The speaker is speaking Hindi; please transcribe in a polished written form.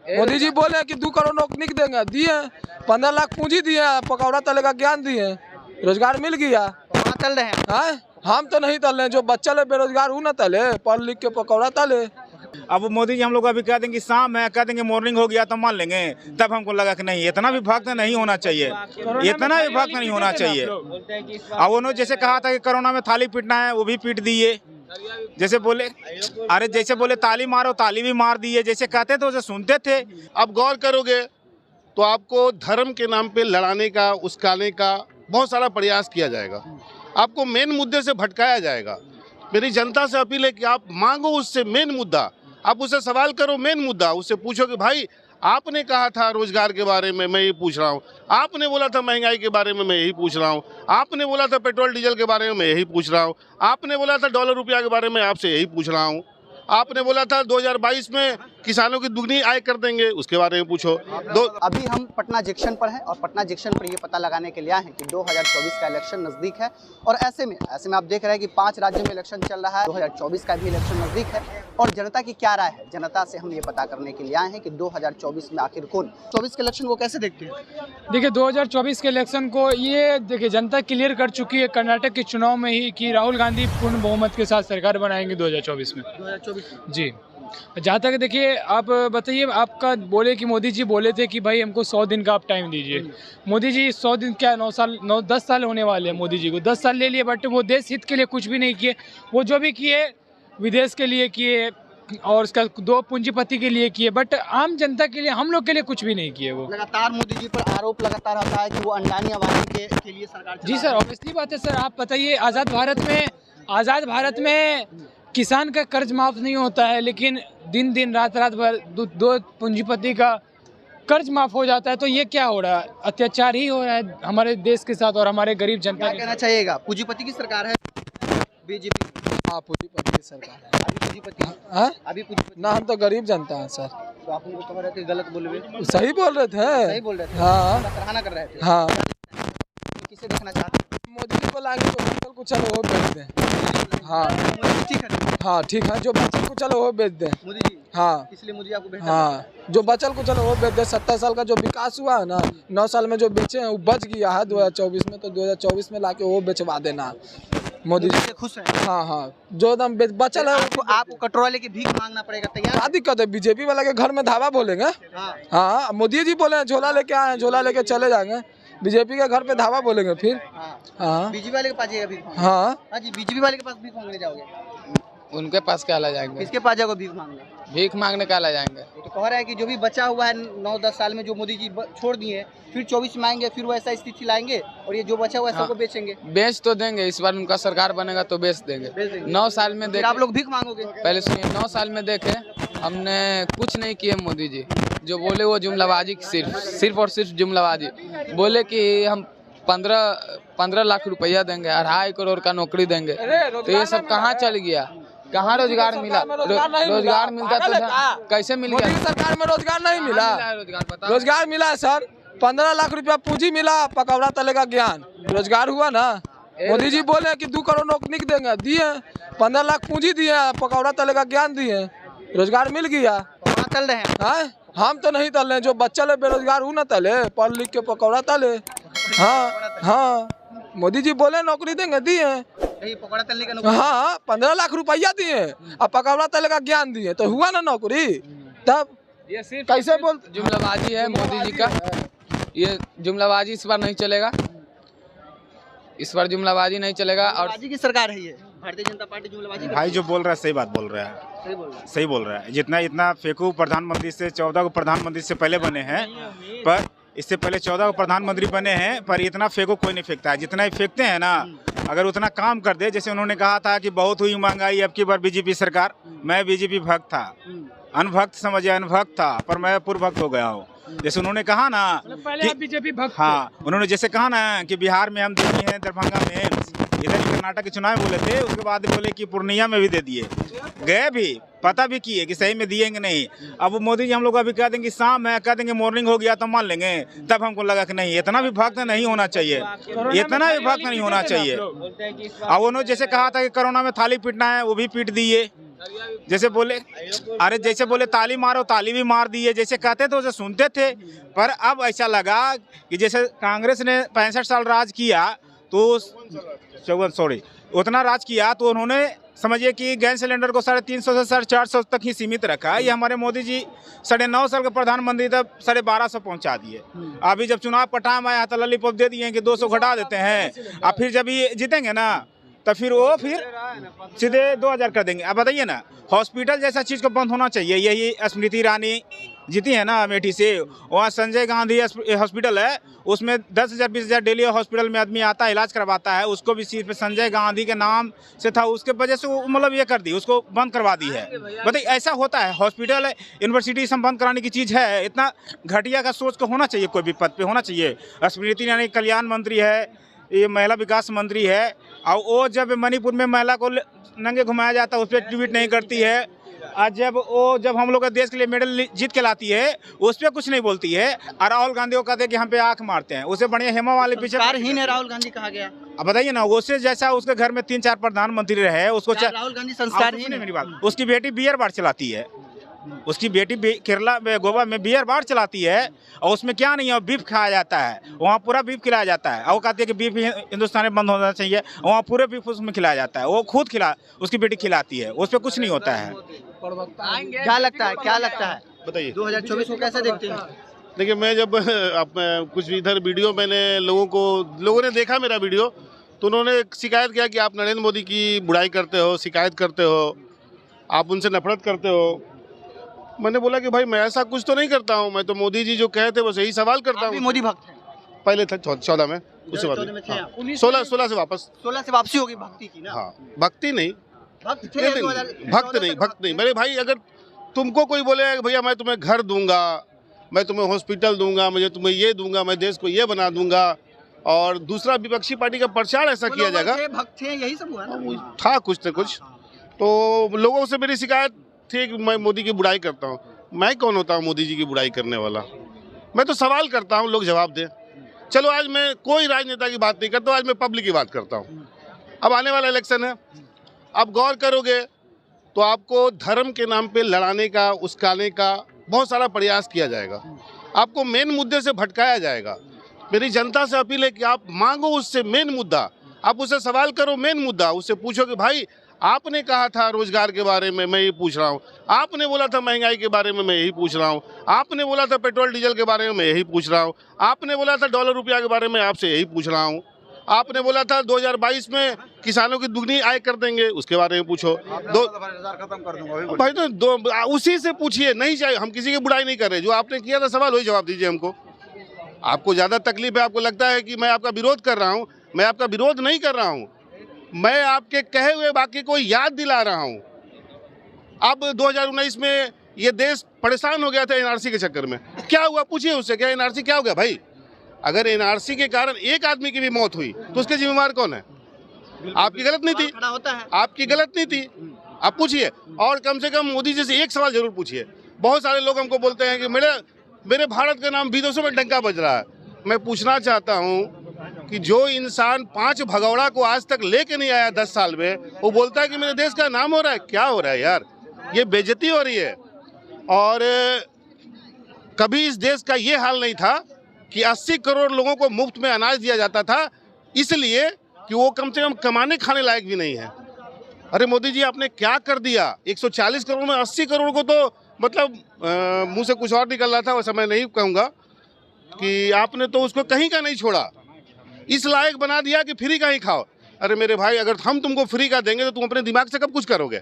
मोदी जी बोले कि 2 करोड़ नौकरी देंगे, दिए। 15 लाख पूंजी दिए, पकौड़ा तले का ज्ञान दिए, रोजगार मिल गया। तल रहे हैं हम तो नहीं तल रहे, जो बच्चा ले बेरोजगार हूँ ना तले, पढ़ लिख के पकौड़ा तले। अब मोदी जी हम लोग अभी कह देंगे शाम है, कह देंगे मॉर्निंग हो गया तो मान लेंगे, तब हमको लगा कि नहीं, इतना भी भक्त नहीं होना चाहिए, इतना भी भक्त नहीं होना चाहिए। अब उन्होंने जैसे कहा था कि कोरोना में थाली पीटना है, वो भी पीट दिए। जैसे बोले, अरे जैसे बोले ताली मारो, ताली भी मार दिए। जैसे कहते थे उसे सुनते थे। अब गौर करोगे तो आपको धर्म के नाम पे लड़ाने का, उस्काने का बहुत सारा प्रयास किया जाएगा, आपको मेन मुद्दे से भटकाया जाएगा। मेरी जनता से अपील है कि आप मांगो उससे मेन मुद्दा, आप उससे सवाल करो मेन मुद्दा, उससे पूछो कि भाई आपने कहा था रोजगार के बारे में, मैं ये पूछ रहा हूँ। आपने बोला था महंगाई के बारे में, मैं यही पूछ रहा हूँ। आपने बोला था पेट्रोल डीजल के बारे में, मैं यही पूछ रहा हूँ। आपने बोला था डॉलर रुपया के बारे में, आपसे यही पूछ रहा हूँ। आपने बोला था 2022 में किसानों की दुगनी आय कर देंगे, उसके बारे में पूछो। अभी हम पटना जंक्शन पर हैं और पटना जंक्शन पर ये पता लगाने के लिए आए हैं कि 2024 का इलेक्शन नज़दीक है और ऐसे में आप देख रहे हैं कि 5 राज्यों में इलेक्शन चल रहा है। 2024 का भी इलेक्शन नज़दीक है और जनता की क्या राय है, जनता से हम ये पता करने के लिए आए हैं कि 2024 में आखिर कौन 24 के इलेक्शन को कैसे देखते हैं। देखिए 2024 के इलेक्शन को ये देखिए जनता क्लियर कर चुकी है कर्नाटक के चुनाव में ही कि राहुल गांधी पूर्ण बहुमत के साथ सरकार बनाएंगे 2024 में। 2024 जी। जहाँ तक देखिए आप बताइए, आपका बोले कि मोदी जी बोले थे कि भाई हमको 100 दिन का आप टाइम दीजिए। मोदी जी 100 दिन क्या 10 साल होने वाले हैं मोदी जी को, 10 साल ले लिए, बट वो देश हित के लिए कुछ भी नहीं किए। वो जो भी किए विदेश के लिए किए और उसका 2 पूंजीपति के लिए किए, बट आम जनता के लिए, हम लोग के लिए कुछ भी नहीं किए। वो लगातार मोदी जी पर आरोप लगातार आता है कि वो अंडानी आबादी के लिए सरकार। जी सर, ऑब्वियसली बात है सर। आप बताइए आज़ाद भारत में किसान का कर्ज माफ नहीं होता है, लेकिन दिन रात भर 2 पूंजीपति का कर्ज माफ हो जाता है। तो ये क्या हो रहा है? अत्याचार ही हो रहा है हमारे देश के साथ और हमारे गरीब जनता। क्या कहना चाहिएगा? पूंजीपति की सरकार है बीजेपी। हाँ, पूंजीपति की सरकार है। अभी पूंजीपति ना, हम तो गरीब जनता है सर। तो आप उनको कह रहे थे गलत बोल रहे, सही बोल रहे थे। सही बोल रहे थे। हाँ, सराहना कर रहे थे। हाँ। किसे देखना चाहते हैं? मोदी जी को लाएंगे जो बच्चल को चलो वो बेच दें। हाँ ठीक है, हाँ ठीक है, जो बच्चल को चलो वो बेच दें। मोदी जी। हाँ, इसलिए मोदी आपको बेहतर। हाँ, जो बच्चल को चलो वो बेच दे। 70 साल का जो विकास हुआ है ना, 9 साल में जो बेचे हैं वो बच गया है 2024 में, तो 2024 में लाके वो बेचवा देना मोदी जी। खुश है। हाँ हाँ, जो एकदम बचल है आपको कटोरा लेके भीख मांगना पड़ेगा, तैयार? क्या दिक्कत है? बीजेपी वाला के घर में धावा बोलेंगे। हाँ, मोदी जी बोले झोला लेके आए, झोला लेके चले जाएंगे। बीजेपी के घर पे धावा बोलेंगे फिर। हाँ, बीजेपी वाले के पास जाएगा भीख। हाँ जी, बीजेपी वाले के पास भीख मांगने जाओगे? उनके पास क्या ला जाएंगे? किसके पास जाओगे भीख मांगने? भीख मांगने का ला जाएंगे। तो कह रहा है कि जो भी बचा हुआ है 9-10 साल में जो मोदी जी छोड़ दिए, फिर 24 में आएंगे, फिर वो ऐसा स्थिति लाएंगे और ये जो बचा हुआ है सबको बेचेंगे। बेच तो देंगे, इस बार उनका सरकार बनेगा तो बेच देंगे। 9 साल में देखे, आप लोग भीख मांगोगे? पहले सुनिए, 9 साल में देखे हमने कुछ नहीं किए। मोदी जी जो बोले वो जुमलाबाजी, सिर्फ और सिर्फ जुमलाबाजी। बोले कि हम 15 लाख रुपया देंगे, 2.5 करोड़ का नौकरी देंगे। तो ये सब कहाँ चल गया? कहाँ रोजगार मिला? रोजगार मिलता तो कैसे मिल गया? सरकार में रोजगार नहीं मिला। रोजगार मिला है सर, 15 लाख रुपया पूंजी मिला, पकौड़ा तले का ज्ञान, रोजगार हुआ ना। मोदी जी बोले कि 2 करोड़ नौकरी देंगे, दिए। 15 लाख पूंजी दिए, पकौड़ा तले का ज्ञान दिए, रोजगार मिल गया। तल रहे हैं? हम तो नहीं तल रहे, जो बच्चा ले बेरोजगार हूँ ना तले, पढ़ लिख के पकौड़ा तले। हाँ हाँ, मोदी जी बोले नौकरी देंगे, दिए। पकौड़ा तलने का नौकरी? हाँ, 15 लाख रुपया दिए और पकौड़ा तले का ज्ञान दिए, तो हुआ ना नौकरी। तब ये सिर्फ कैसे बोल जुमलाबाजी है मोदी जी का। ये जुमलाबाजी इस बार नहीं चलेगा, इस बार जुमलाबाजी नहीं चलेगा। और की सरकार है ये भारतीय जनता पार्टी जुमलाबाजी। भाई जो बोल रहा है सही बात बोल रहा है, सही बोल रहा है। जितना फेंकू प्रधानमंत्री से 14 को प्रधानमंत्री से पहले बने हैं, पर इससे पहले 14 को प्रधानमंत्री बने हैं, पर इतना फेंको कोई नहीं फेंकता है जितना ही फेंकते हैं ना। अगर उतना काम कर दे, जैसे उन्होंने कहा था कि बहुत हुई महंगाई, अब की बार बीजेपी सरकार। मैं बीजेपी भक्त था, अनभक्त समझिए, अनभक्त था, पर मैं पूर्व भक्त हो गया हूँ। जैसे उन्होंने कहा ना पहले बीजेपी भक्त। हाँ, उन्होंने जैसे कहा ना कि बिहार में हम दिए हैं, दरभंगा में, इधर ही कर्नाटक के चुनाव बोले थे, उसके बाद बोले कि पूर्णिया में भी दे दिए, गए भी, पता भी किए कि सही में दिएंगे नहीं। अब मोदी जी हम लोग अभी कह देंगे शाम है, कह देंगे मॉर्निंग हो गया तो मान लेंगे, तब हमको लगा कि नहीं, इतना भी भक्त नहीं होना चाहिए, इतना भी भक्त नहीं होना चाहिए। अब उन्होंने जैसे कहा था कि कोरोना में थाली पीटना है, वो भी पीट दिए। जैसे बोले, अरे जैसे बोले ताली मारो, ताली भी मार दिए, जैसे कहते थे उसे सुनते थे। पर अब ऐसा लगा कि जैसे कांग्रेस ने 65 साल राज किया तो 54 उतना राज किया, तो उन्होंने समझिए कि गैस सिलेंडर को 350 से 450 तक ही सीमित रखा। ये हमारे मोदी जी 9.5 साल के प्रधानमंत्री तब 1250 पहुंचा दिए। अभी जब चुनाव का टाइम आया तो लॉलीपॉप दे दिए कि 200 घटा देते हैं, और फिर जब ये जीतेंगे ना तो फिर वो सीधे 2000 कर देंगे। अब बताइए ना, हॉस्पिटल जैसा चीज़ को बंद होना चाहिए। यही स्मृति ईरानी जीती है ना अमेठी से, वहाँ संजय गांधी हॉस्पिटल है, उसमें 10,000 20,000 डेली हॉस्पिटल में आदमी आता है, इलाज करवाता है, उसको भी सिर्फ संजय गांधी के नाम से था, उसके वजह से मतलब ये कर दी, उसको बंद करवा दी है। बताइए ऐसा होता है? हॉस्पिटल यूनिवर्सिटी सब बंद कराने की चीज़ है? इतना घटिया का सोच को होना चाहिए, कोई भी पद पे होना चाहिए। स्मृति ईरानी कल्याण मंत्री है, ये महिला विकास मंत्री है, और वो जब मणिपुर में महिला को नंगे घुमाया जाता है उस पर ट्वीट नहीं करती है, और जब हम लोग का देश के लिए मेडल जीत के लाती है उस पर कुछ नहीं बोलती है। और राहुल गांधी को कहते हैं कि हम पे आंख मारते हैं, उसे बढ़िया हेमा वाले पीछे संस्कारहीन है राहुल गांधी कहा गया। अब बताइए ना, उससे जैसा उसके घर में 3-4 प्रधानमंत्री रहे, उसको राहुल गांधी संस्कारहीन है? मेरी बात, उसकी बेटी बियर बार चलाती है, उसकी बेटी केरला में गोवा में बियर बार चलाती है, और उसमें क्या नहीं है, बीफ खाया जाता है, वहाँ पूरा बीफ खिलाया जाता है। और वो कहती है कि बीफ हिंदुस्तान में बंद होना चाहिए, वहाँ पूरे बीफ उसमें खिलाया जाता है, वो खुद उसकी बेटी खिलाती है, उस पर कुछ नहीं होता है। क्या लगता है बताइए 2024 को कैसे देखते हैं? देखिए, मैं जब कुछ इधर वीडियो मैंने लोगों ने देखा मेरा वीडियो, तो उन्होंने शिकायत किया कि आप नरेंद्र मोदी की बुराई करते हो, शिकायत करते हो, आप उनसे नफरत करते हो। मैंने बोला कि भाई मैं ऐसा कुछ तो नहीं करता हूँ, मैं तो मोदी जी जो कहते बस यही सवाल करता हूँ। मोदी भक्त हैं? पहले था 14 में, उसके बाद 16 से वापस 16 से वापसी होगी भक्ति की ना? हाँ, भक्ति नहीं, भक्त थे भक्त नहीं मेरे भाई। अगर तुमको कोई बोले भैया मैं तुम्हें घर दूंगा, मैं तुम्हें हॉस्पिटल दूंगा, मुझे तुम्हें ये दूंगा, मैं देश को ये बना दूंगा, और दूसरा विपक्षी पार्टी का प्रचार ऐसा किया जाएगा, भक्त थे, यही सब हुआ ना? था कुछ न कुछ। तो लोगों से मेरी शिकायत थी कि मैं मोदी की बुराई करता हूँ। मैं कौन होता हूँ मोदी जी की बुराई करने वाला? मैं तो सवाल करता हूँ, लोग जवाब दें। चलो आज मैं कोई राजनेता की बात नहीं करता हूँ, आज मैं पब्लिक की बात करता हूँ। अब आने वाला इलेक्शन है, आप गौर करोगे तो आपको धर्म के नाम पे लड़ाने का, उस्काने का बहुत सारा प्रयास किया जाएगा, आपको मेन मुद्दे से भटकाया जाएगा। मेरी जनता से अपील है कि आप मांगो उससे मेन मुद्दा, आप उससे सवाल करो मेन मुद्दा, उससे पूछो कि भाई आपने कहा था रोजगार के बारे में, मैं ये पूछ रहा हूँ, आपने बोला था महंगाई के बारे में, मैं यही पूछ रहा हूँ, आपने बोला था पेट्रोल डीजल के बारे में, मैं यही पूछ रहा हूँ, आपने बोला था डॉलर रुपया के बारे में, आपसे यही पूछ रहा हूँ, आपने बोला था 2022 में किसानों की दुगनी आय कर देंगे, उसके बारे में पूछो। खत्म कर दूंगा भाई, तो उसी से पूछिए, नहीं चाहिए, हम किसी की बुराई नहीं कर रहे, जो आपने किया था सवाल वही जवाब दीजिए हमको। आपको ज़्यादा तकलीफ है, आपको लगता है कि मैं आपका विरोध कर रहा हूँ, मैं आपका विरोध नहीं कर रहा हूँ, मैं आपके कहे हुए वाक्य को याद दिला रहा हूँ। अब 2019 में ये देश परेशान हो गया था एनआरसी के चक्कर में, क्या हुआ पूछिए उससे, क्या एनआरसी क्या हो गया भाई? अगर एनआरसी के कारण एक आदमी की भी मौत हुई तो उसके जिम्मेवार कौन है? आपकी गलत नहीं थी, आपकी गलत नहीं थी, आप पूछिए। और कम से कम मोदी जी से एक सवाल जरूर पूछिए। बहुत सारे लोग हमको बोलते हैं कि मेरे भारत का नाम विदेशों में डंका बज रहा है। मैं पूछना चाहता हूं कि जो इंसान 5 भगौड़ा को आज तक लेके नहीं आया 10 साल में, वो बोलता है कि मेरे देश का नाम हो रहा है। क्या हो रहा है यार? ये बेइज्जती हो रही है। और कभी इस देश का ये हाल नहीं था कि 80 करोड़ लोगों को मुफ्त में अनाज दिया जाता था, इसलिए कि वो कम से कम कमाने खाने लायक भी नहीं है। अरे मोदी जी आपने क्या कर दिया? 140 करोड़ में 80 करोड़ को तो मतलब मुंह से कुछ और निकल रहा था, वैसा मैं नहीं कहूँगा, कि आपने तो उसको कहीं का नहीं छोड़ा, इस लायक बना दिया कि फ्री का ही खाओ। अरे मेरे भाई, अगर हम तुमको फ्री का देंगे तो तुम अपने दिमाग से कब कुछ करोगे?